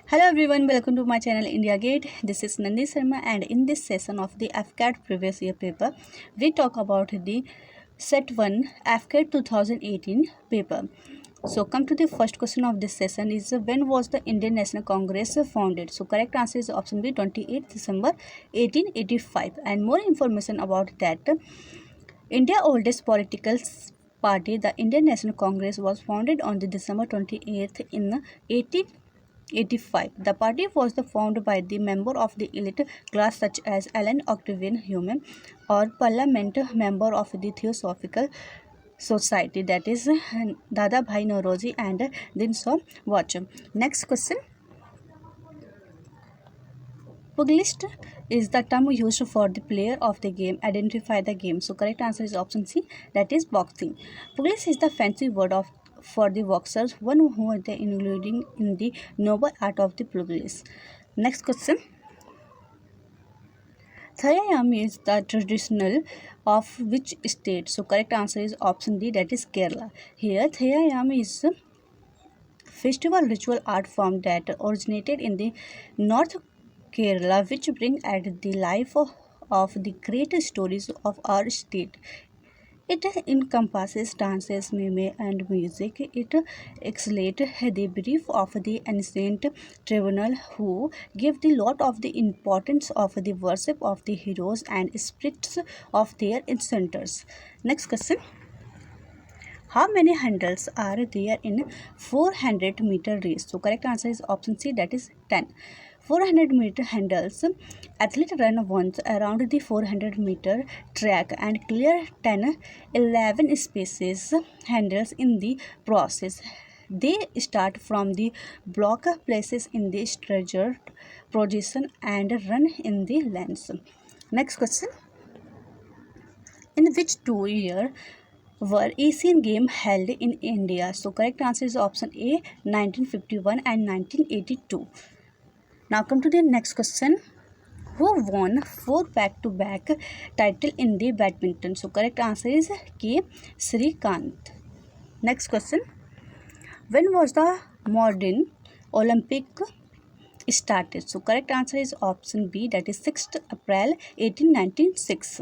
Hello everyone, welcome to my channel India Gate. This is Nandi Sharma and in this session of the AFCAT previous year paper, we talk about the Set 1 AFCAT 2018 paper. So come to the first question of this session is when was the Indian National Congress founded? So correct answer is option B 28 December 1885 and more information about that. India oldest political party, the Indian National Congress was founded on the December 28th in 1885. The party was founded by the member of the elite class such as Alan Octavian Hume or parliament member of the Theosophical Society, that is Dada Bhai Nauroji and Dinso Watch. Next question. Pugilist is the term used for the player of the game. Identify the game. So correct answer is option C, that is boxing. Pugilist is the fancy word of for the boxers, one who is including in the noble art of the pugilist. Next question. Thayayam is the traditional of which state? So correct answer is option D, that is Kerala. Here Thayayam is a festival ritual art form that originated in the North Kerala, which bring at the life of the great stories of our state. It encompasses dances, mime, and music. It exhalates the brief of the ancient tribunal who gave the lot of the importance of the worship of the heroes and spirits of their ancestors. Next question. How many hurdles are there in 400-meter race? So correct answer is option C, that is 10. 400-meter hurdles. Athlete run once around the 400-meter track and clear 11 spaces hurdles in the process. They start from the block places in the staggered position and run in the lanes. Next question. In which 2 year were Asian Games held in India? So correct answer is option A, 1951 and 1982. Now come to the next question. Who won 4 back-to-back title in the badminton? So correct answer is K. Srikanth. Next question. When was the modern Olympic started? So correct answer is option B, that is 6th April 1896.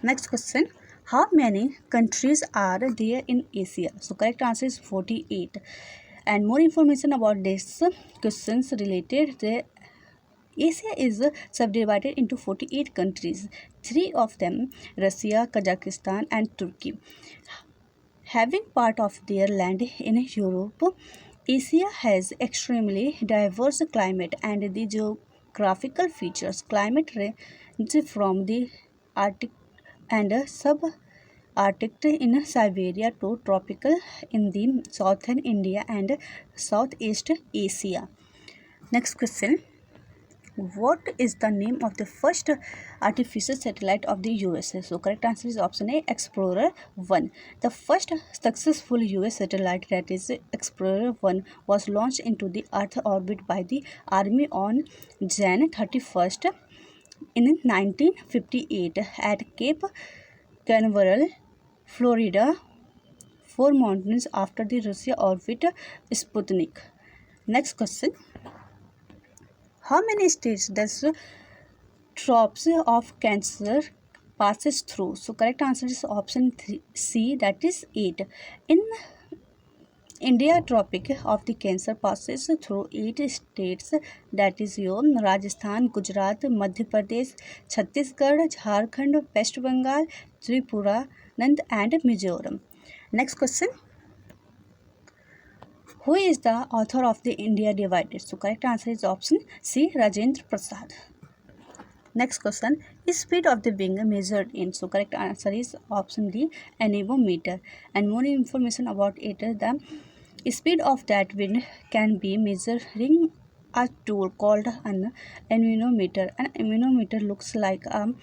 Next question. How many countries are there in Asia? So correct answer is 48. And more information about this questions related, the Asia is subdivided into 48 countries. 3 of them, Russia, Kazakhstan and Turkey, having part of their land in Europe. Asia has extremely diverse climate and the geographical features. Climate range from the Arctic and sub-Arctic in Siberia to tropical in the southern India and Southeast Asia. Next question. What is the name of the first artificial satellite of the USA? So correct answer is option A, Explorer 1. The first successful US satellite, that is Explorer 1, was launched into the Earth orbit by the Army on Jan 31st in 1958 at Cape Canaveral, Florida, 4 mountains after the Russia orbit Sputnik. Next question. How many states does drops of cancer passes through? So correct answer is option C, that is 8. In India, tropic of the cancer passes through 8 states, that is your Rajasthan, Gujarat, Madhya Pradesh, Chhattisgarh, Jharkhand, West Bengal, Tripura, Nand and Mizoram. Next question. Who is the author of the India Divided? So correct answer is option C, Rajendra Prasad. Next question. Is speed of the wing measured in? So correct answer is option D, anemometer. And more information about it, the speed of that wind can be measuring a tool called an anemometer. An anemometer looks like a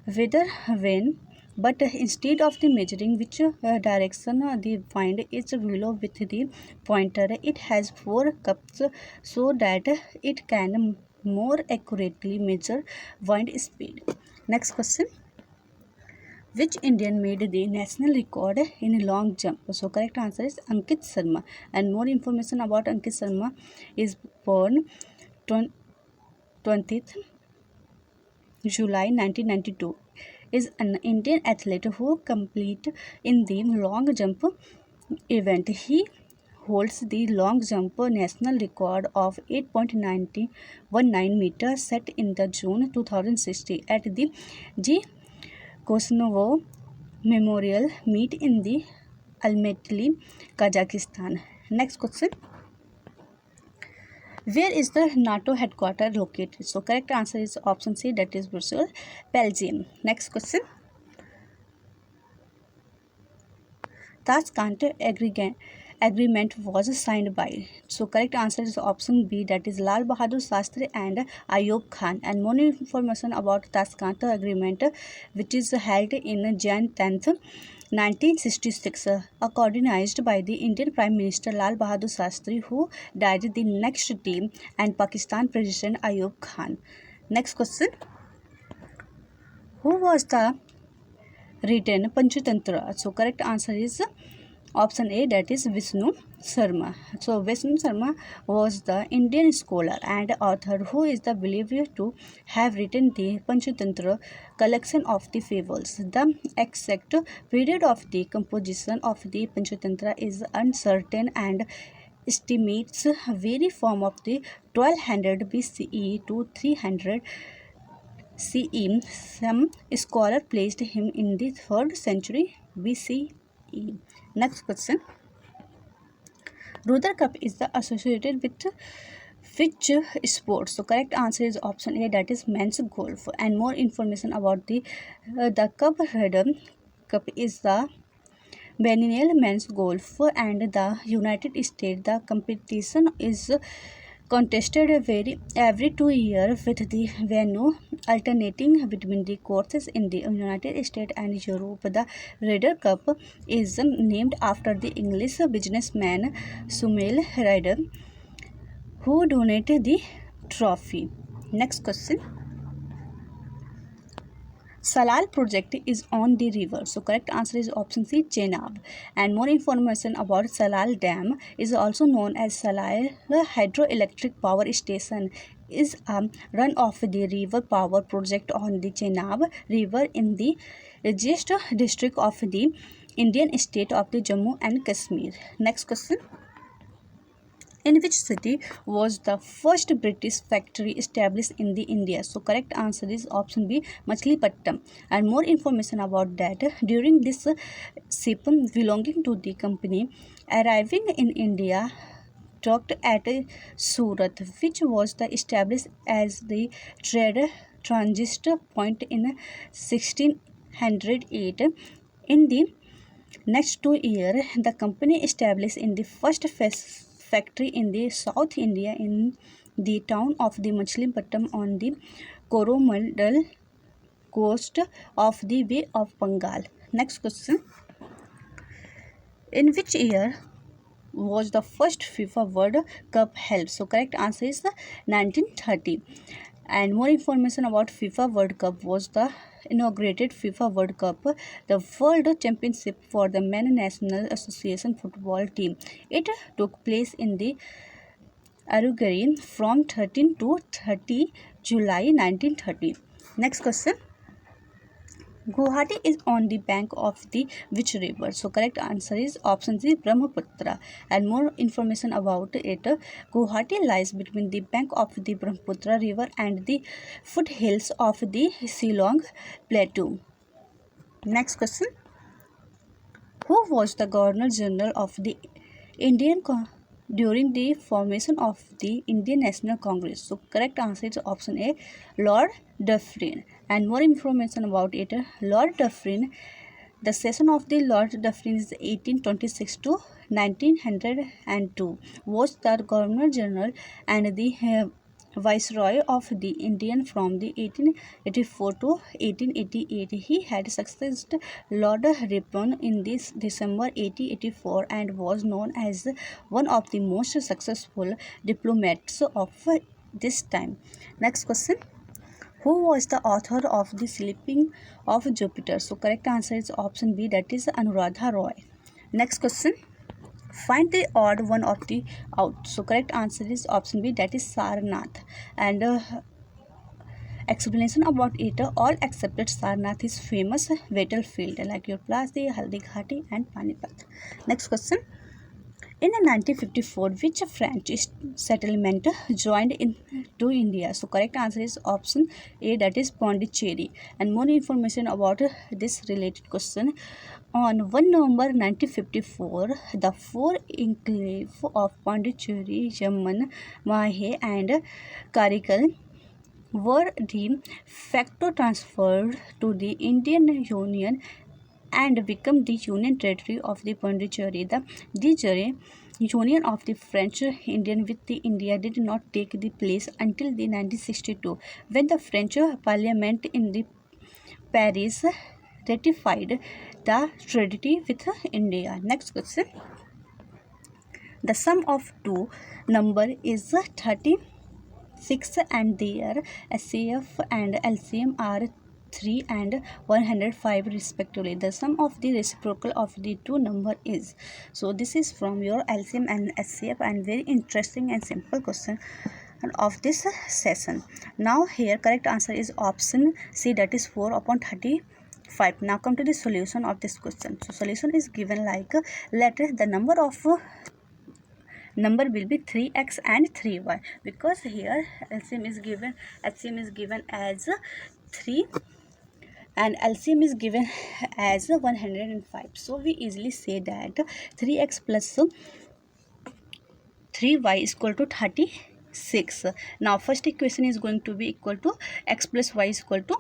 weather vane, but instead of the measuring which direction the wind is below with the pointer, it has 4 cups so that it can more accurately measure wind speed. Next question. Which Indian made the national record in long jump? So correct answer is Ankit Sharma. And more information about Ankit Sharma is born 20th July 1992. Is an Indian athlete who competed in the long jump event. He holds the long jump national record of 8.19 meters set in the June 2016 at the G. Kosnovo Memorial Meet in the Almaty, Kazakhstan. Next question. Where is the NATO headquarters located? So correct answer is option C, that is Brussels, Belgium. Next question. Tashkent agreement was signed by. So correct answer is option B, that is Lal Bahadur Shastri and Ayub Khan. And more information about Tashkent agreement, which is held in Jan 10th 1966, coordinated by the Indian Prime Minister Lal Bahadur Shastri, who died the next day, and Pakistan President Ayub Khan. Next question. Who was the written Panchatantra? So correct answer is option A, that is Vishnu Sharma. So Vishnu Sharma was the Indian scholar and author who is the believed to have written the Panchatantra collection of the fables. The exact period of the composition of the Panchatantra is uncertain and estimates vary from of the 1200 BCE to 300 CE. Some scholar placed him in the 3rd century BCE. Next question. Ruder Cup is the associated with which sport? So correct answer is option A, that is men's golf. And more information about the Cup Ruder Cup is the biennial men's golf and the United States. The competition is contested every 2 years with the venue alternating between the courses in the United States and Europe. The Ryder Cup is named after the English businessman Samuel Ryder, who donated the trophy. Next question. Salal project is on the river. So correct answer is option C, Chenab. And more information about Salal Dam is also known as Salal Hydroelectric Power Station, is a run of the river power project on the Chenab River in the Rajest district of the Indian state of the Jammu and Kashmir. Next question. In which city was the first British factory established in the India? So correct answer is option B, Machilipatnam. And more information about that, during this ship belonging to the company arriving in India docked at Surat, which was the established as the trade transit point in 1608. In the next 2 years, the company established in the first factory in the South India in the town of the Machilipatnam on the Coromandel coast of the Bay of Bengal. Next question. In which year was the first FIFA World Cup held? So correct answer is 1930. And more information about FIFA World Cup was the inaugurated FIFA World Cup, the World Championship for the Men National Association football team. It took place in the Uruguay from 13 to 30 July 1930. Next question. Guwahati is on the bank of the which river? So correct answer is option C, Brahmaputra. And more information about it, Guwahati lies between the bank of the Brahmaputra river and the foothills of the Shillong Plateau. Next question. Who was the Governor General of the Indian during the formation of the Indian National Congress? So correct answer is option A, Lord Dufferin. And more information about it, Lord Dufferin, the session of the Lord Dufferin is 1826 to 1902, was the Governor General and the Viceroy of the Indian from the 1884 to 1888. He had succeeded Lord Ripon in this December 1884 and was known as one of the most successful diplomats of this time. Next question. Who was the author of The Sleeping of Jupiter? So correct answer is option B, that is Anuradha Roy. Next question. Find the odd one of the out. So correct answer is option B, that is Sarnath. And explanation about it, all accepted Sarnath is famous battlefield like your Plasi, Haldi Ghati and Panipat. Next question. In 1954, which French settlement joined into India? So correct answer is option A, that is Pondicherry. And more information about this related question. On 1 November 1954, the four enclaves of Pondicherry, Jammu, Mahe and Karikal were de facto transferred to the Indian Union and become the Union Territory of the Pondicherry. The union of the French Indian with the India did not take the place until the 1962, when the French Parliament in the Paris ratified the treaty with India. Next question. The sum of two number is 36 and their SCF and LCM are 3 and 105 respectively. The sum of the reciprocal of the two number is. So this is from your LCM and SCF, and very interesting and simple question of this session. Now here correct answer is option C, that is 4 upon 35. Now come to the solution of this question. So solution is given like let the number will be 3x and 3y, because here LCM is given as 3 and LCM is given as 105. So we easily say that 3x plus 3y is equal to 36. Now first equation is going to be equal to x plus y is equal to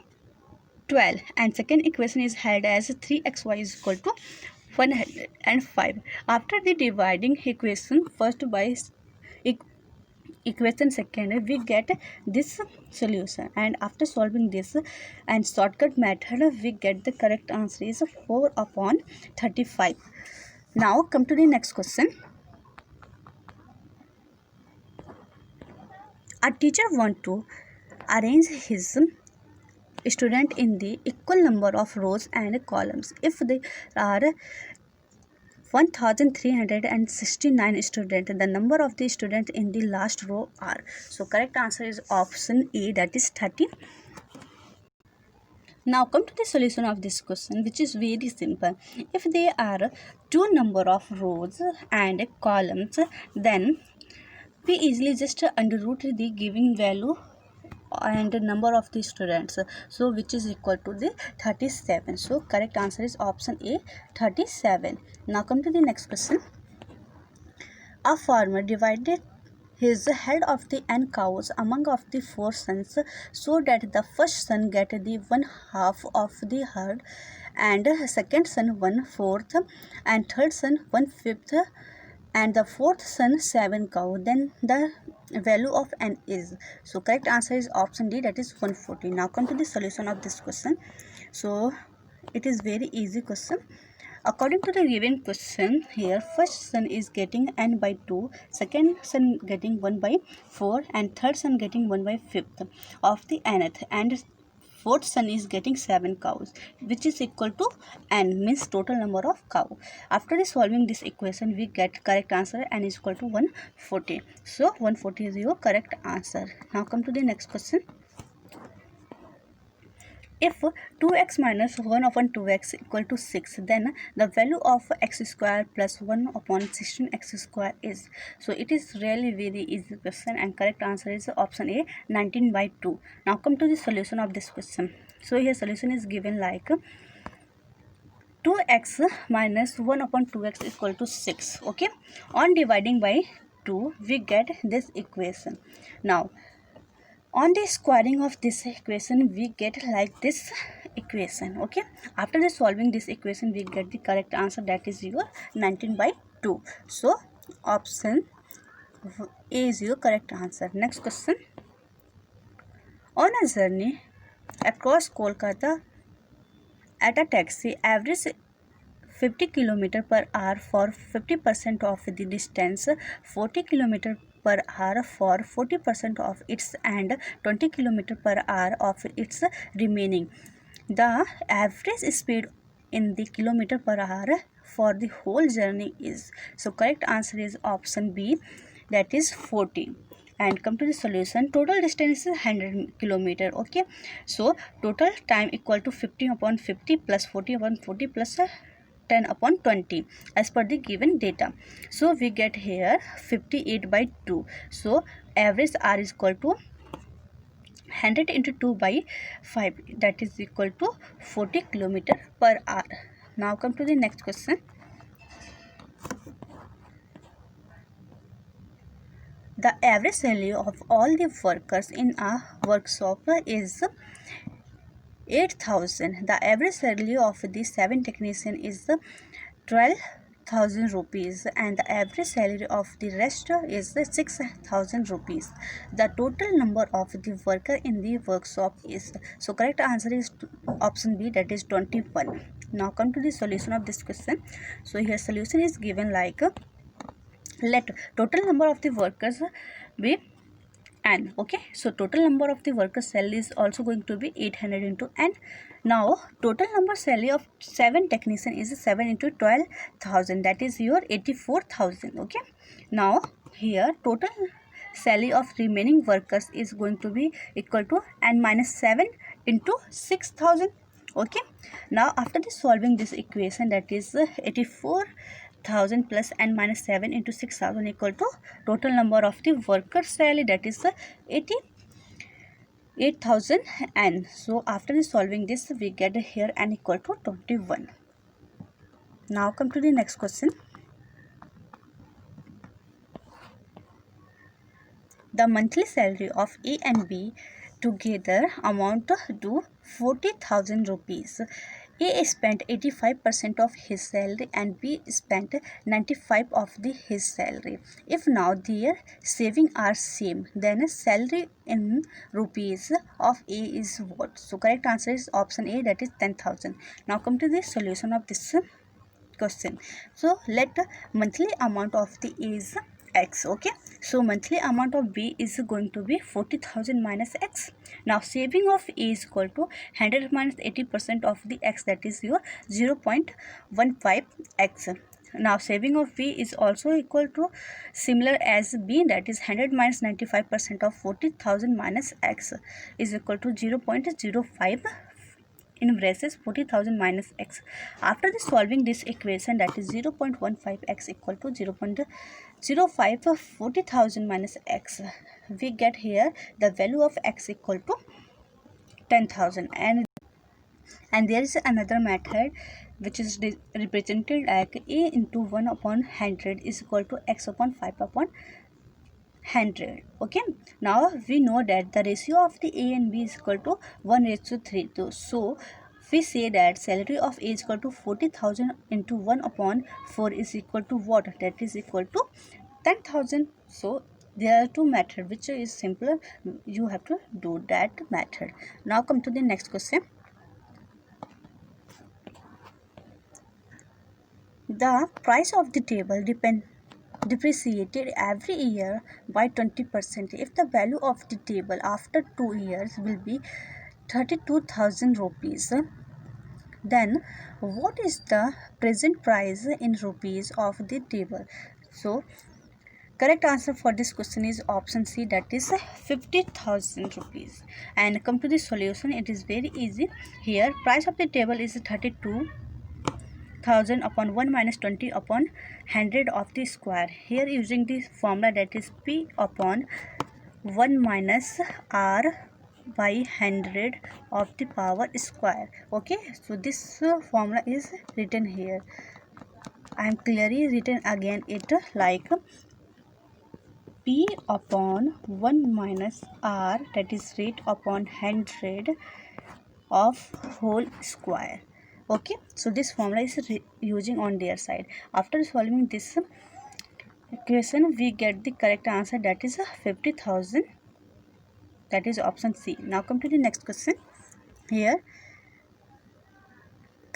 12, and second equation is held as 3xy is equal to 105. After the dividing equation first by equation second, we get this solution, and after solving this and shortcut method, we get the correct answer is 4 upon 35. Now come to the next question. A teacher want to arrange his student in the equal number of rows and columns. If there are 1369 students, the number of the students in the last row are. So correct answer is option E, that is 30. Now come to the solution of this question, which is very simple. If there are two number of rows and columns, then we easily just under root the given value and number of the students, so which is equal to the 37. So correct answer is option A, 37. Now come to the next question. A farmer divided his head of the n cows among of the 4 sons, so that the first son get the 1/2 of the herd, and second son 1/4, and third son 1/5, and the fourth son 7 cow. Then the value of n is. So correct answer is option D, that is 140. Now come to the solution of this question. So it is very easy question. According to the given question, here first son is getting n by 2, second son getting 1 by 4, and third son getting 1 by 5th of the nth, and fourth son is getting 7 cows, which is equal to n, means total number of cow. After solving this equation, we get correct answer n is equal to 140. So 140 is your correct answer. Now come to the next question. If 2x minus 1 upon 2x equal to 6, then the value of x square plus 1 upon 16x square is. So it is really very easy question, and correct answer is option A, 19 by 2. Now come to the solution of this question. So here solution is given like 2x minus 1 upon 2x equal to 6. Okay, on dividing by 2, we get this equation. Now on the squaring of this equation, we get like this equation. Okay, after the solving this equation, we get the correct answer, that is your 19 by 2. So option A is your correct answer. Next question. On a journey across Kolkata at a taxi, average 50 km per hour for 50% of the distance, 40 km per hour for 40% of its and 20 km per hour of its remaining. The average speed in the kilometer per hour for the whole journey is, so correct answer is option B, that is 40. And come to the solution. Total distance is 100 kilometer. Okay, so total time equal to 50 upon 50 plus 40 upon 40 plus 10 upon 20 as per the given data. So we get here 58 by 2. So average R is equal to 100 into 2 by 5, that is equal to 40 kilometer per hour. Now come to the next question. The average salary of all the workers in a workshop is 8,000. The average salary of the 7 technician is 12,000 rupees, and the average salary of the rest is 6,000 rupees. The total number of the worker in the workshop is, so correct answer is option B, that is 21. Now come to the solution of this question. So here solution is given like, let total number of the workers be n. Okay, so total number of the workers salary is also going to be 800 into n. Now total number salary of 7 technician is 7 into 12,000, that is your 84,000. Okay, now here total salary of remaining workers is going to be equal to n minus 7 into 6,000. Okay, now after this solving this equation, that is 84,000 plus n minus 7 into 6,000 equal to total number of the workers salary, that is 88,000 n. So after this solving this, we get here n equal to 21. Now come to the next question. The monthly salary of A and B together amount to 40,000 rupees. A spent 85% of his salary and B spent 95% of his salary. If now their savings are same, then salary in rupees of A is what? So correct answer is option A, that is 10,000. Now come to the solution of this question. So let monthly amount of the A is x. Okay, so monthly amount of B is going to be 40,000 minus x. Now saving of A is equal to 100 minus 80% of the x, that is your 0.15 x. Now saving of B is also equal to similar as B, that is 100 minus 95% of 40,000 minus x is equal to 0.05 in braces 40,000 minus x. After this solving this equation, that is 0.15 x equal to 0.05 of 40,000 minus x, we get here the value of x equal to 10,000. And there is another method which is represented like A into 1 upon 100 is equal to x upon 5 upon 100. Okay, now we know that the ratio of the A and B is equal to 1:3. So we say that salary of A is equal to 40,000 into 1 upon 4 is equal to what? That is equal to 10,000. So there are two methods which is simpler. You have to do that method. Now come to the next question. The price of the table depreciated every year by 20%. If the value of the table after 2 years will be 32,000 rupees, then what is the present price in rupees of the table? So correct answer for this question is option C, that is 50,000 rupees. And come to the solution, it is very easy. Here price of the table is 32,000 upon 1 minus 20 upon 100 of the square. Here using the formula, that is P upon 1 minus R by 100 of the power square. Okay, so this formula is written here. I am clearly written again it like P upon 1 minus R, that is rate upon 100 of whole square. Okay, so this formula is using on their side. After solving this equation, we get the correct answer, that is 50,000, that is option C. Now come to the next question. Here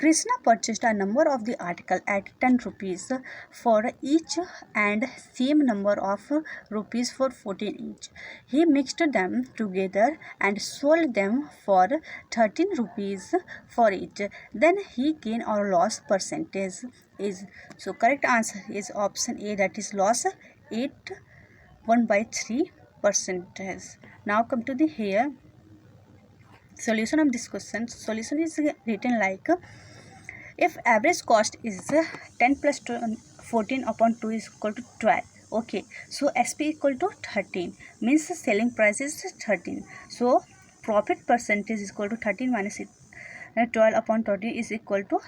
Krishna purchased a number of the article at 10 rupees for each and same number of rupees for 14 each. He mixed them together and sold them for 13 rupees for each. Then he gain or loss percentage is, so correct answer is option A, that is loss 8 1/3 percentage. Now come to the here solution of this question. Solution is written like, if average cost is 10 plus 14 upon 2 is equal to 12. Okay, so SP equal to 13 means selling price is 13. So profit percentage is equal to 13 minus 12 upon 13 is equal to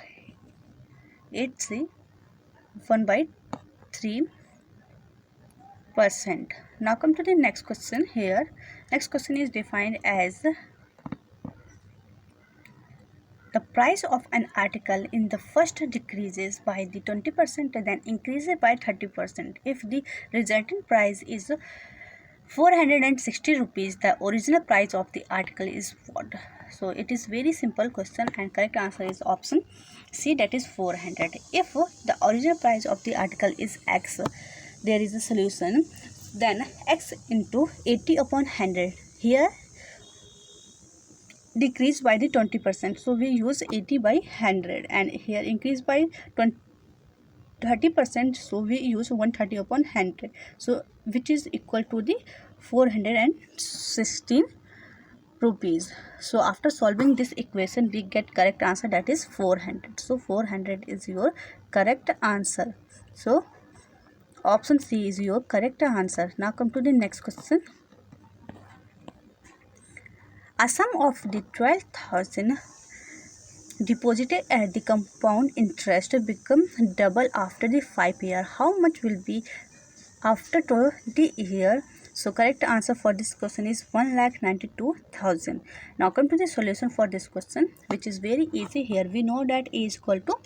83 1/3%. Now come to the next question here. Next question is defined as, the price of an article in the first decreases by the 20%, then increases by 30%. If the resulting price is 460 rupees, the original price of the article is what? So it is very simple question and correct answer is option C, that is 400. If the original price of the article is X, there is a solution, then X into 80 upon 100. Here decrease by the 20%, so we use 80 by 100, and here increase by 30%, so we use 130 upon 100, so which is equal to the 416 rupees. So after solving this equation we get correct answer, that is 400. So 400 is your correct answer. So option C is your correct answer. Now come to the next question. A sum of the 12,000 deposited at the compound interest become double after the 5 year. How much will be after 20 year? So correct answer for this question is 1,92,000. Now come to the solution for this question, which is very easy. Here we know that A is equal to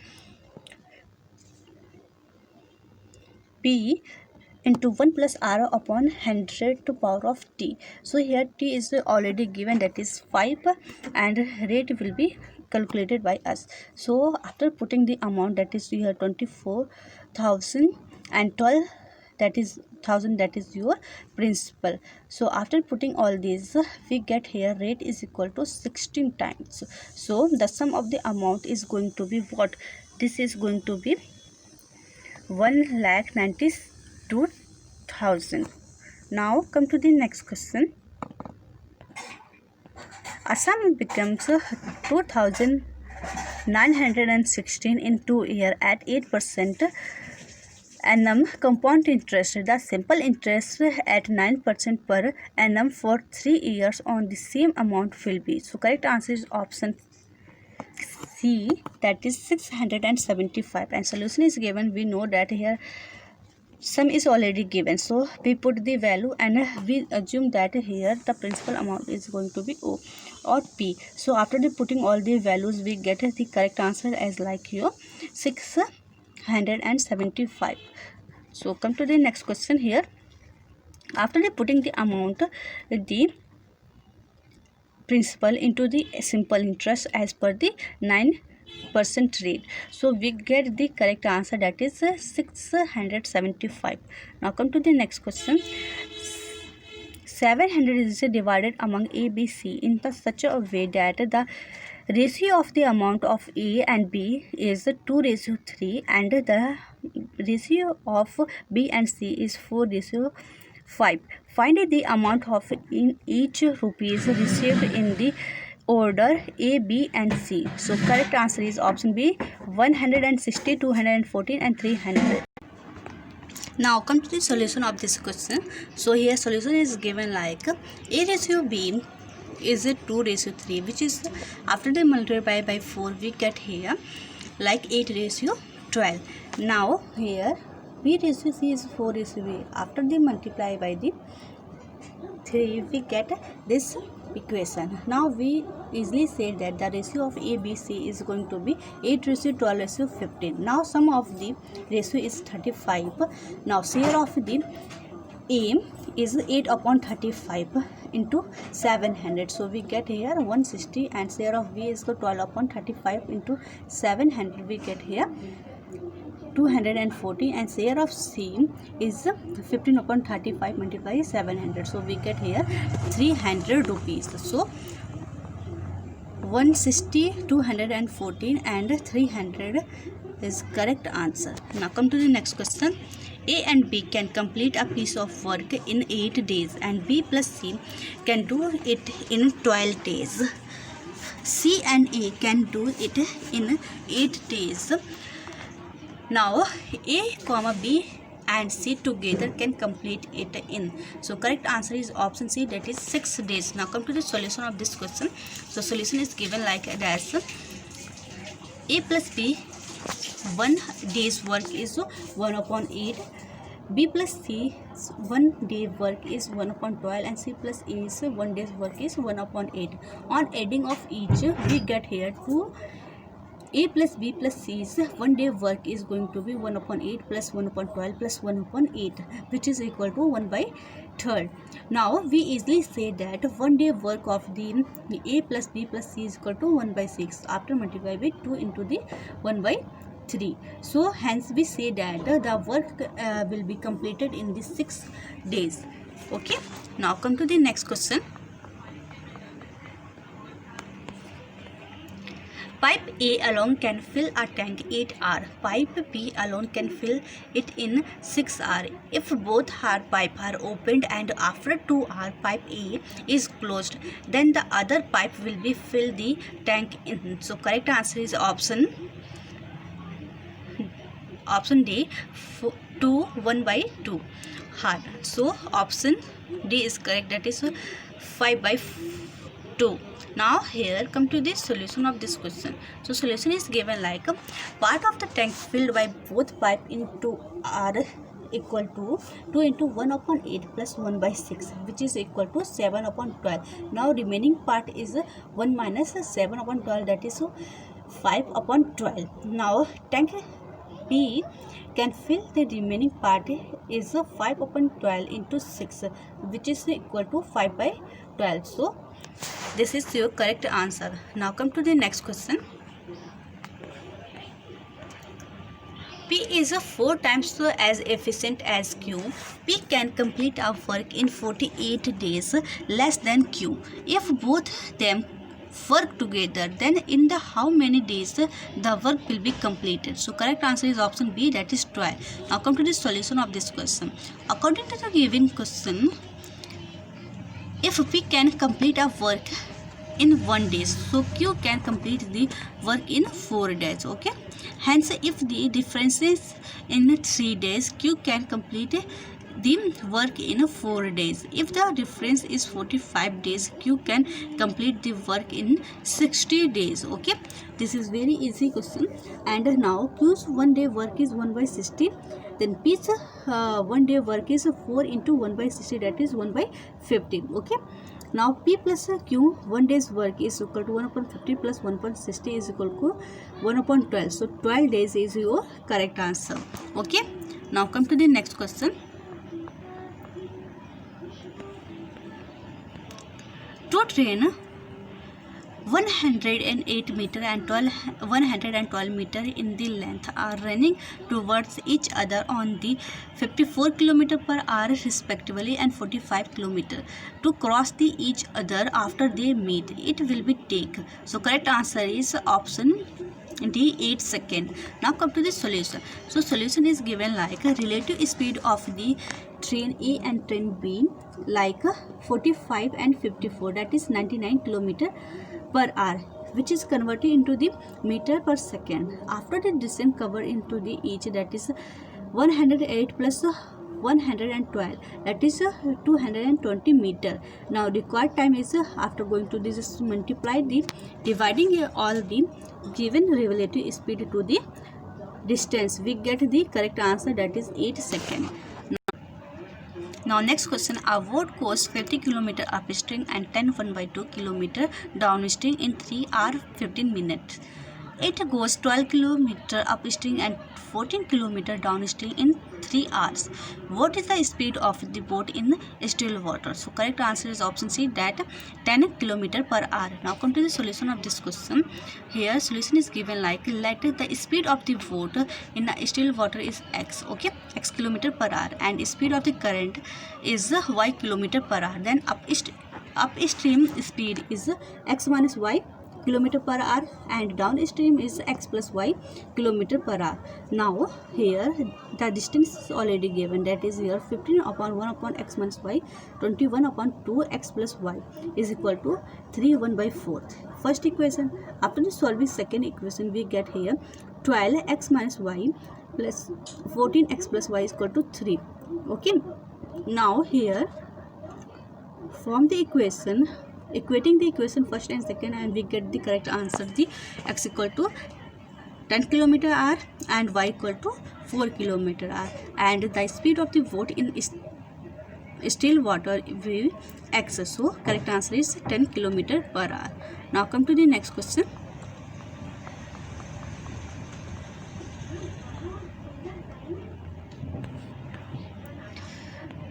P into 1 plus R upon 100 to power of T. So here T is already given, that is 5, and rate will be calculated by us. So after putting the amount, that is here 24,000 and 12, that is 1000, that is your principal. So after putting all these we get here rate is equal to 16 times. So the sum of the amount is going to be what? This is going to be 1,92,000. Now come to the next question. A sum becomes 2,916 in 2 years at 8% annum compound interest. The simple interest at 9% per annum for 3 years on the same amount will be. So correct answer is option C, that is 675, and solution is given. We know that here sum is already given, so we put the value and we assume that here the principal amount is going to be O or P. So after the putting all the values we get the correct answer as like here 675. So come to the next question here. After the putting the amount, the principal into the simple interest as per the 9% rate, so we get the correct answer, that is 675. Now come to the next question. 700 is divided among A, B, C in such a way that the ratio of the amount of A and B is 2:3 and the ratio of B and C is 4:5. Find the amount of in each rupees received in the order A, B and C. So correct answer is option B, 160, 214 and 300. Now come to the solution of this question. So here solution is given like A ratio B is 2:3, which is after the multiply by 4 we get here like 8:12. Now here B ratio C is 4:B. After the multiply by the 3 we get this equation. Now we easily say that the ratio of A, B, C is going to be 8:12:15. Now sum of the ratio is 35. Now share of the A is 8 upon 35 into 700. So we get here 160, and share of B is 12 upon 35 into 700. We get here 240, and share of C is 15 upon 35 multiplied by 700. So we get here 300 rupees. So 160, 214 and 300 is correct answer. Now come to the next question. A and B can complete a piece of work in 8 days, and B plus C can do it in 12 days. C and A can do it in 8 days. Now A comma B and C together can complete it in. So correct answer is option C, that is 6 days. Now come to the solution of this question. So solution is given like as A plus B 1 day's work is 1 upon 8, B plus C 1 day work is 1 upon 12, and C plus A is 1 day's work is 1 upon 8. On adding of each, we get here 2. A plus B plus C's 1 day work is going to be 1 upon 8 plus 1 upon 12 plus 1 upon 8, which is equal to 1 by 3rd. Now we easily say that 1 day work of the A plus B plus C is equal to 1 by 6 after multiply by 2 into the 1 by 3. So hence we say that the work will be completed in the 6 days. Okay. Now come to the next question. Pipe A alone can fill a tank 8 hours. Pipe B alone can fill it in 6 hours. If both our pipes are opened and after 2 hours pipe A is closed, then the other pipe will be fill the tank in. So correct answer is option D, 1 by 2 hard. So option D is correct, that is 5 by 2. Now here come to the solution of this question. So solution is given like part of the tank filled by both pipe into are equal to 2 into 1 upon 8 plus 1 by 6, which is equal to 7 upon 12. Now remaining part is 1 minus 7 upon 12, that is 5 upon 12. Now tank B can fill the remaining part is 5 upon 12 into 6, which is equal to 5 by 12. So this is your correct answer. Now come to the next question. P is 4 times as efficient as Q. P can complete our work in 48 days less than Q. If both them work together, then in the how many days the work will be completed? So correct answer is option B, that is 12. Now come to the solution of this question. According to the given question, if P can complete a work in 1 day, so Q can complete the work in 4 days. Okay, hence if the difference is in 3 days, Q can complete the work in 4 days. If the difference is 45 days, Q can complete the work in 60 days. Okay, this is very easy question. And now Q's 1 day work is 1 by 60, then P's 1 day work is 4 into 1 by 60, that is 1 by 50. Okay, now P plus Q 1 day's work is equal to 1 upon 50 plus 1 upon 60 is equal to 1 upon 12. So 12 days is your correct answer. Okay, now come to the next question. Two train 108 meter and 112 meter in the length are running towards each other on the 54 km per hour respectively and 45 km. To cross the each other after they meet, it will be take. So correct answer is option D, 8 seconds. Now come to the solution. So solution is given like a relative speed of the train A and train B like 45 and 54, that is 99 km per hour, which is converted into the meter per second. After the distance covered into the each, that is 108 plus 112, that is 220 meter. Now required time is after going to this multiply the dividing all the given relative speed to the distance, we get the correct answer, that is 8 seconds. Now next question, a boat goes 50 km upstream and 10 1 by 2 km downstream in 3 hours 15 minutes. It goes 12 km upstream and 14 km downstream in 3 hours. What is the speed of the boat in still water? So correct answer is option C, that 10 km per hour. Now come to the solution of this question. Here solution is given like, let the speed of the boat in still water is x, okay, x km per hour, and speed of the current is y km per hour. Then upstream speed is x minus y kilometer per hour, and downstream is x plus y kilometer per hour. Now here the distance is already given, that is here 15 upon 1 upon x minus y, 21 upon 2 x plus y is equal to 3 1 by 4. First equation. After solving second equation, we get here 12 x minus y plus 14 x plus y is equal to 3. Okay. Now here from the equation, equating the equation first and second, and we get the correct answer. The x equal to 10 km hour and y equal to 4 km hour, and the speed of the boat in still water will x. So correct answer is 10 km per hour. Now come to the next question.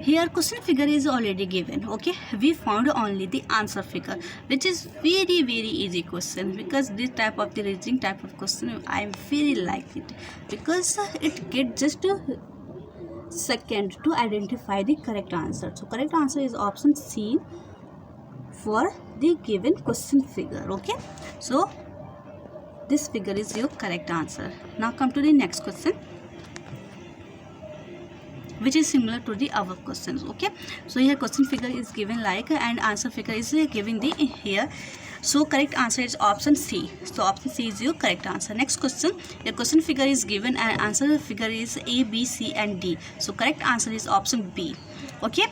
Here question figure is already given, okay. We found only the answer figure, which is very easy question, because this type of the reasoning type of question I very like it, because it get just a second to identify the correct answer. So correct answer is option C for the given question figure, okay. So this figure is your correct answer. Now come to the next question, which is similar to the above questions, okay. So here question figure is given like, and answer figure is given the here. So correct answer is option C. So option C is your correct answer. Next question, your question figure is given and answer figure is A, B, C and D. So correct answer is option B, okay.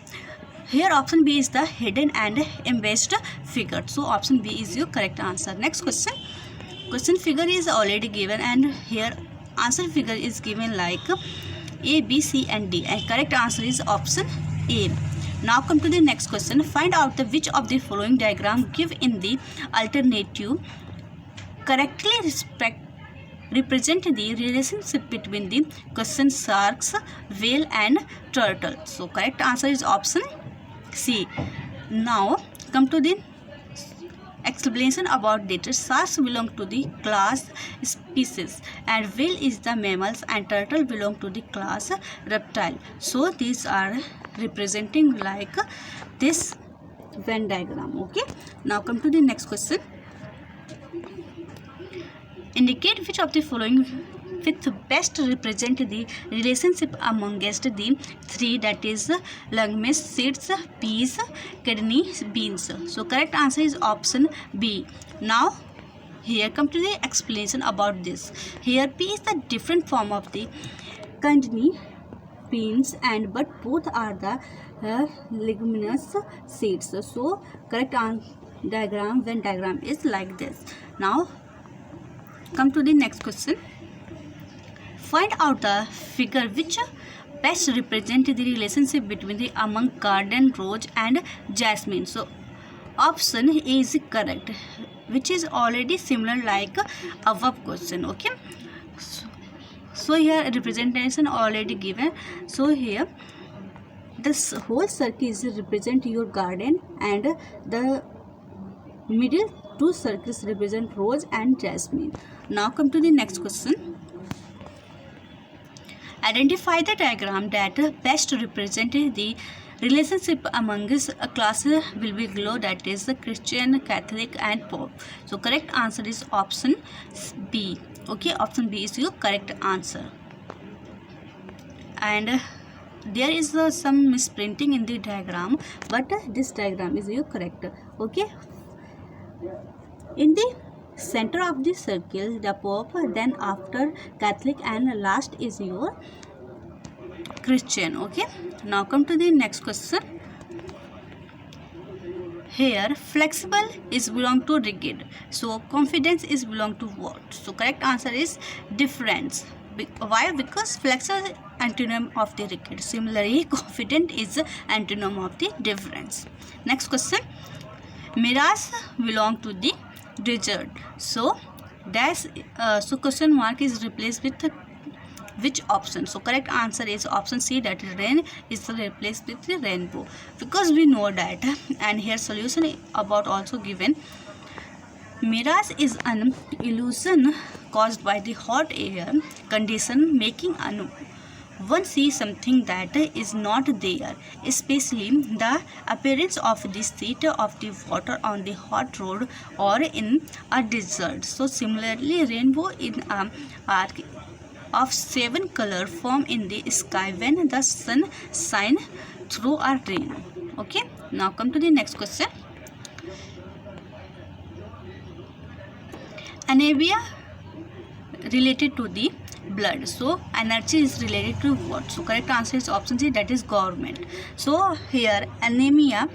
Here option B is the hidden and embedded figure. So option B is your correct answer. Next question, question figure is already given, and here answer figure is given like A, B, C and D, and correct answer is option A. Now come to the next question. Find out the which of the following diagram give in the alternative correctly represent the relationship between the question sharks, whale and turtle. So correct answer is option C. Now come to the explanation about that. Sharks belong to the class species, and whale is the mammals, and turtle belong to the class reptile. So these are representing like this Venn diagram, okay. Now come to the next question. Indicate which of the following with best represent the relationship amongst the three, that is legumes, seeds, peas, kidney, beans. So correct answer is option B. Now here come to the explanation about this. Here P is the different form of the kidney beans, and but both are the leguminous seeds. So correct diagram, Venn diagram is like this. Now come to the next question. Find out the figure which best represent the relationship between the among garden rose and jasmine. So option A is correct, which is already similar like above question, okay. So here representation already given. So here this whole circle is represent your garden, and the middle two circles represent rose and jasmine. Now come to the next question. Identify the diagram that best represent the relationship amongst a class will be below, that is the Christian, Catholic and Pope. So correct answer is option B, okay. Option B is your correct answer. And there is some misprinting in the diagram, but this diagram is your correct, okay. In the center of the circle the Pope, then after Catholic, and last is your Christian, okay. Now come to the next question. Here flexible is belong to rigid, so confidence is belong to what? So correct answer is difference. Why? Because flexible is antonym of the rigid. Similarly confident is antonym of the difference. Next question. Mirage belong to the desert, so dash. So question mark is replaced with which option? So correct answer is option C, that is rain is replaced with the rainbow, because we know that. And here solution about also given. Mirage is an illusion caused by the hot air condition making one see something that is not there, especially the appearance of the sheet of the water on the hot road or in a desert. So similarly, rainbow in a arc of 7 color form in the sky when the sun shine through a rain. Okay, now come to the next question. Anemia related to the blood. So energy is related to what? So correct answer is option C, that is government. So here anemia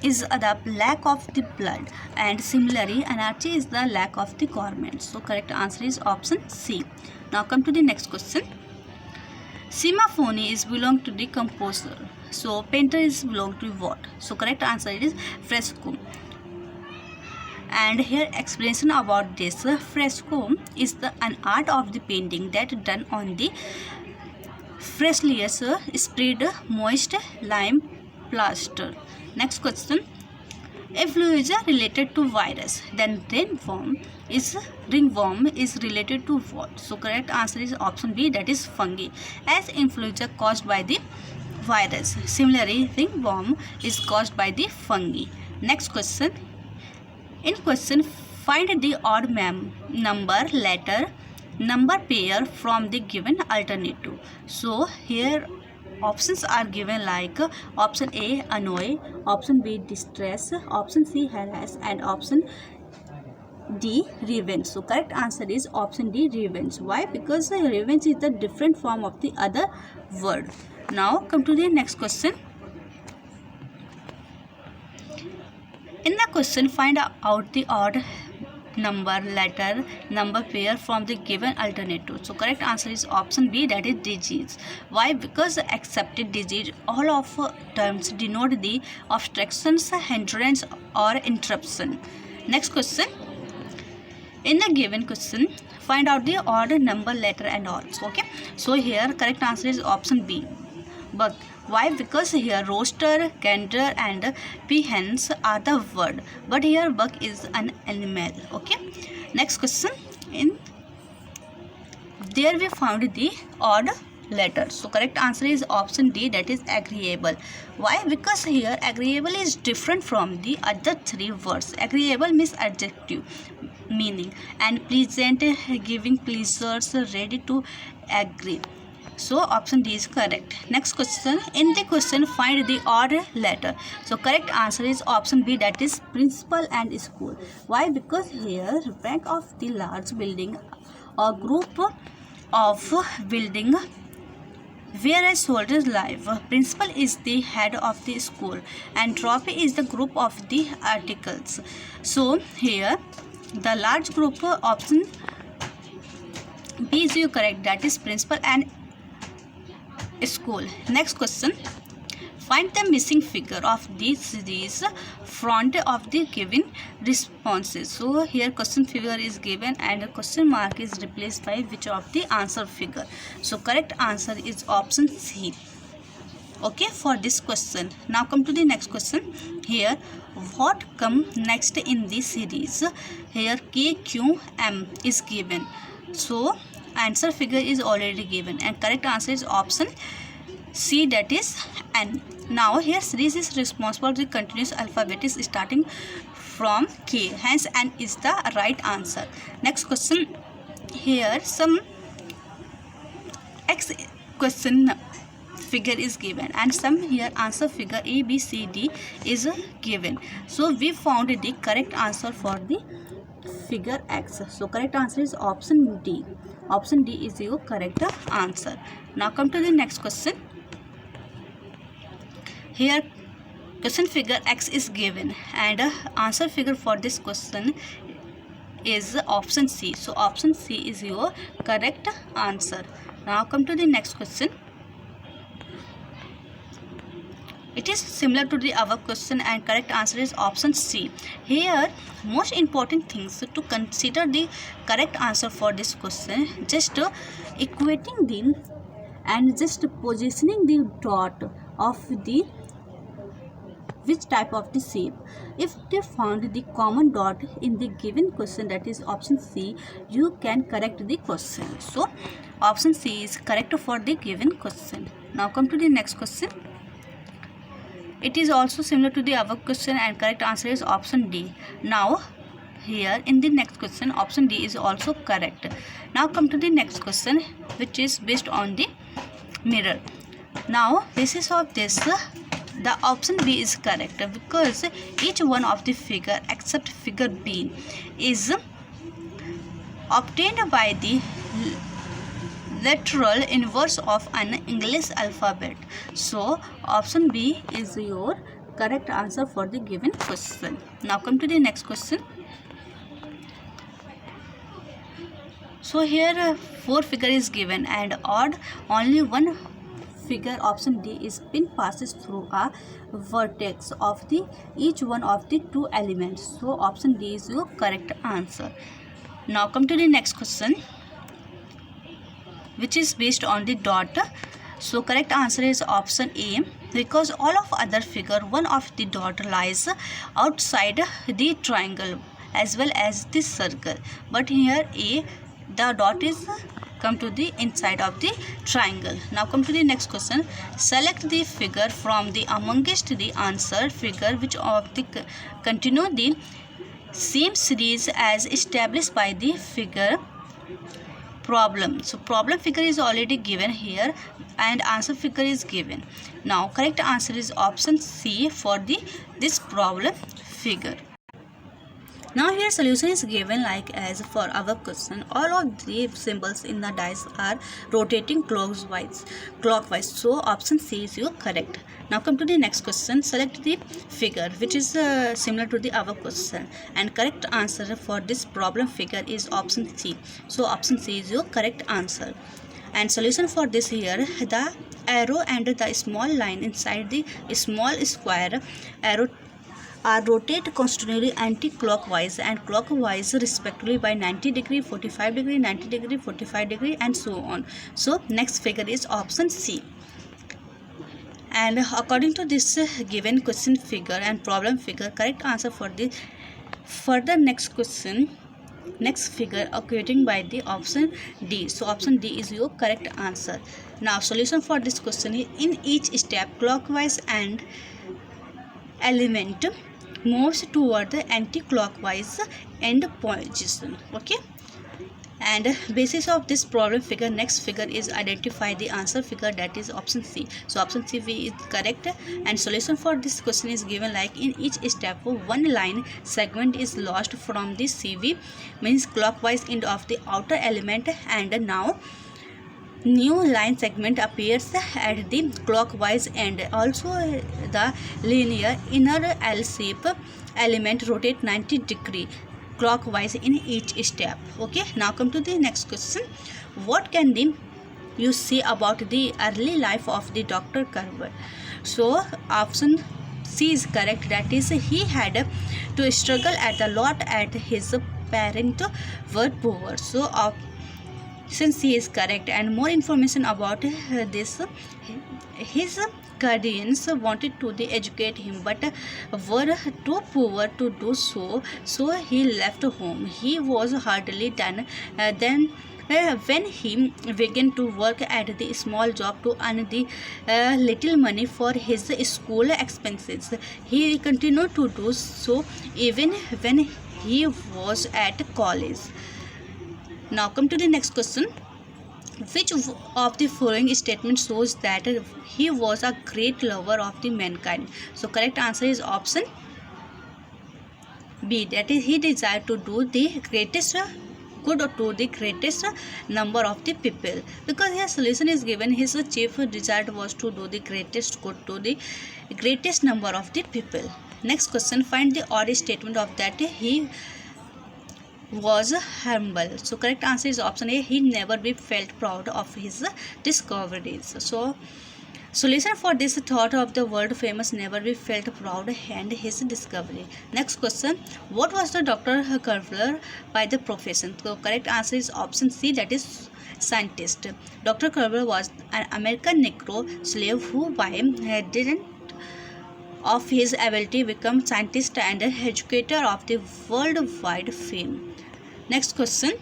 is the lack of the blood, and similarly energy is the lack of the government. So correct answer is option C. Now come to the next question. Symphony is belong to the composer. So painter is belong to what? So correct answer is fresco. And here explanation about this. Fresco is an art of the painting that done on the freshliest spread moist lime plaster. Next question. Influenza related to virus, then ringworm is related to what? So correct answer is option B, that is fungi, as influenza caused by the virus. Similarly, ringworm is caused by the fungi. Next question. In question, find the odd number letter number pair from the given alternative. So here options are given like option A annoy, option B distress, option C harass, and option D revenge. So correct answer is option D revenge. Why? Because revenge is the different form of the other word. Now come to the next question. In the question, find out the odd number letter number pair from the given alternative. So correct answer is option B, that is disease. Why? Because accepted disease, all of terms denote the obstructions, hindrance, or interruption. Next question. In the given question, find out the odd number letter and all. Okay, so here correct answer is option B, bug. Why? Because here roaster, gander, and peahens are the word, but here bug is an animal. Okay, next question. In there we found the odd letter. So correct answer is option D, that is agreeable. Why? Because here agreeable is different from the other three words. Agreeable means adjective meaning, and pleasant, giving pleasures, ready to agree. So option D is correct. Next question. In the question, find the odd letter. So correct answer is option B, that is principal and school. Why? Because here rank of the large building or group of building where a soldiers live. Principal is the head of the school, and trophy is the group of the articles. So here the large group option B is correct, that is principal and school. Next question. Find the missing figure of the series front of the given responses. So here question figure is given and a question mark is replaced by which of the answer figure. So correct answer is option C. Okay, for this question. Now come to the next question. Here what come next in this series? Here K, Q, M is given. So answer figure is already given, and correct answer is option C, that is N. Now here series is responsible for the continuous alphabet is starting from K, hence N is the right answer. Next question. Here some X question figure is given, and some here answer figure A, B, C, D is given. So we found the correct answer for the figure X. So correct answer is option D. Option D is your correct answer. Now come to the next question. Here question figure X is given, and answer figure for this question is option C. So option C is your correct answer. Now come to the next question. It is similar to the above question, and correct answer is option C. Here, most important things to consider the correct answer for this question, just equating the and just positioning the dot of the which type of the shape. If they found the common dot in the given question, that is option C, you can correct the question. So option C is correct for the given question. Now come to the next question. It is also similar to the above question, and correct answer is option D. Now here in the next question, option D is also correct. Now come to the next question, which is based on the mirror. Now basis of this, the option B is correct, because each one of the figure except figure B is obtained by the literal inverse of an English alphabet. So option B is your correct answer for the given question. Now come to the next question. So here 4 figure is given, and odd only one figure option D is pin passes through a vertex of the each one of the 2 elements. So option D is your correct answer. Now come to the next question, which is based on the dot. So correct answer is option A, because all of other figure, one of the dot lies outside the triangle as well as the circle, but here A, the dot is come to the inside of the triangle. Now come to the next question. Select the figure from the amongst the answered figure which of the continue the same series as established by the figure problem. So problem figure is already given here, and answer figure is given. Now correct answer is option C for this problem figure. Now here solution is given like as for our question. All of the symbols in the dice are rotating clockwise. So option C is your correct. Now come to the next question. Select the figure which is similar to the above question, and correct answer for this problem figure is option C. So option C is your correct answer. And solution for this here, the arrow and the small line inside the small square arrow are rotate constantly anti-clockwise and clockwise respectively by 90 degree, 45 degree, 90 degree, 45 degree, and so on. So next figure is option C. And according to this given question figure and problem figure, correct answer for the further next question, next figure occurring by the option D. So option D is your correct answer. Now solution for this question is, in each step clockwise and element moves toward the anti-clockwise end position. Okay, and basis of this problem figure, next figure is identify the answer figure, that is option C. So option C is correct. And solution for this question is given like, in each step one line segment is lost from the CV, means clockwise end of the outer element, and now new line segment appears at the clockwise end. Also the linear inner L shape element rotate 90 degree clockwise in each step. Okay, now come to the next question. What can you say about the early life of the Dr. Kerber? So option C is correct, that is he had to struggle at a lot at his parents were poor. So since he is correct, and more information about this, his guardians wanted to educate him but were too poor to do so, so he left home. He was hardly done then when he began to work at the small job to earn the little money for his school expenses. He continued to do so even when he was at college. Now come to the next question. Which of the following statements shows that he was a great lover of the mankind? So correct answer is option B, that is he desired to do the greatest good to the greatest number of the people. Because here solution is given, his chief desire was to do the greatest good to the greatest number of the people. Next question, find the odd statement of that he was humble. So correct answer is option A, he never be felt proud of his discoveries. So Solution for this thought of the world famous never be felt proud and his discovery. Next question. What was the Dr. Curler by the profession? So correct answer is option C, that is scientist. Dr. Curler was an American Negro slave who by didn't of his ability become scientist and educator of the worldwide fame. Next question.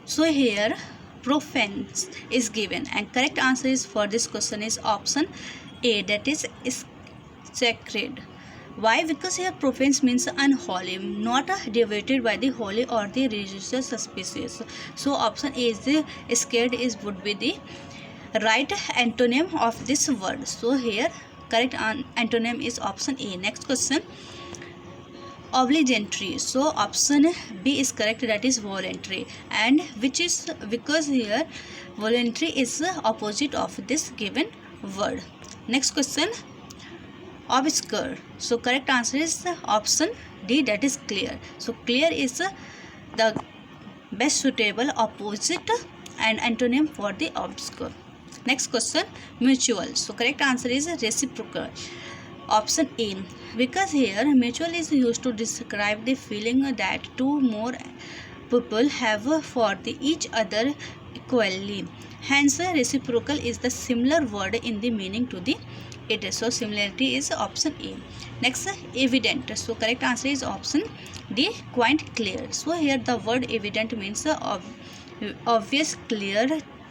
So here profans is given and correct answer is for this question is option A, that is sacred. Why? Because here profans means unholy, not devoted by the holy or the religious species. So option A is the scared is would be the right antonym of this word. So here correct antonym is option A. Next question. Obligatory. So option B is correct, that is voluntary, and which is because here voluntary is the opposite of this given word. Next question. Obscure. So correct answer is option D, that is clear. So clear is the best suitable opposite and antonym for the obscure. Next question. Mutual. So correct answer is reciprocal. Option A, because here mutual is used to describe the feeling that two more people have for each other equally. Hence reciprocal is the similar word in the meaning to the it. So similarity is option A. Next, evident. So correct answer is option D, quite clear. So here the word evident means obvious, clear,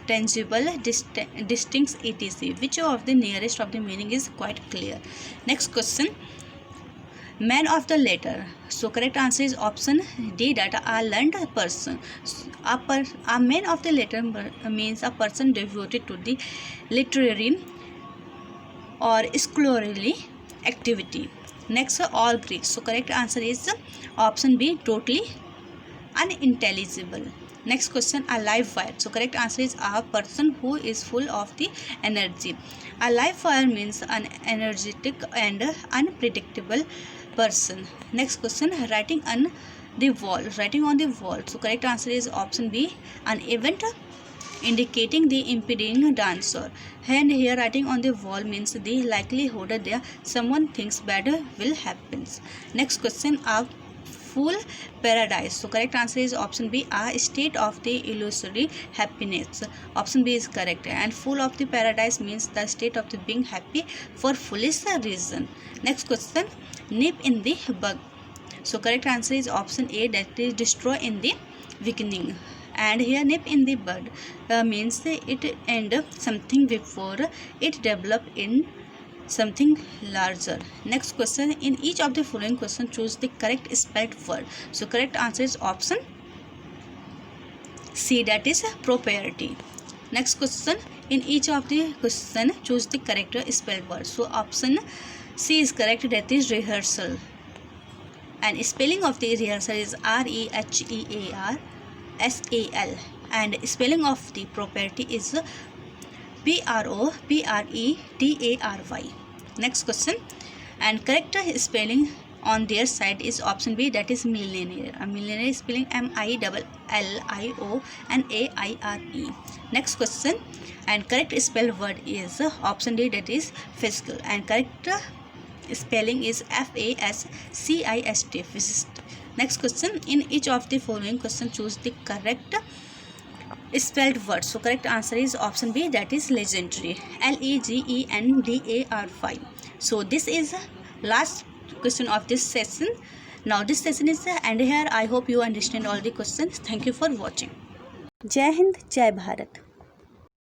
tangible, distinct, etc. Which of the nearest of the meaning is quite clear. Next question. Man of the letter. So correct answer is option D, that a learned person. A man of the letter means a person devoted to the literary or scholarly activity. Next, all Greek. So correct answer is option B, totally unintelligible. Next question. A live wire. So correct answer is a person who is full of the energy. A live wire means an energetic and unpredictable person. Next question. Writing on the wall. Writing on the wall. So correct answer is option B, an event indicating the impending dancer. And here writing on the wall means the likelihood that someone thinks better will happen. Next question. A full paradise. So correct answer is option B, a state of the illusory happiness. Option B is correct, and full of the paradise means the state of the being happy for foolish reason. Next question. Nip in the bud. So correct answer is option A, that is destroy in the beginning. And here nip in the bud means it end something before it develop in something larger. Next question. In each of the following questions choose the correct spelled word. So correct answer is option C, that is propriety. Next question. In each of the question choose the correct spelled word. So option C is correct, that is rehearsal. And spelling of the rehearsal is REHEARSAL, and spelling of the property is PROPRETARY. Next question. And correct spelling on their side is option B, that is millionaire. A millionaire spelling MILLIONAIRE. Next question. And correct spelled word is option D, that is fiscal. And correct spelling is FASCIST, fascist. Next question. In each of the following question choose the correct spelled word. So correct answer is option B, that is legendary. LEGENDAR5. So this is last question of this session. Now this session is and here I hope you understand all the questions. Thank you for watching. Jai Hind, Jai Bharat.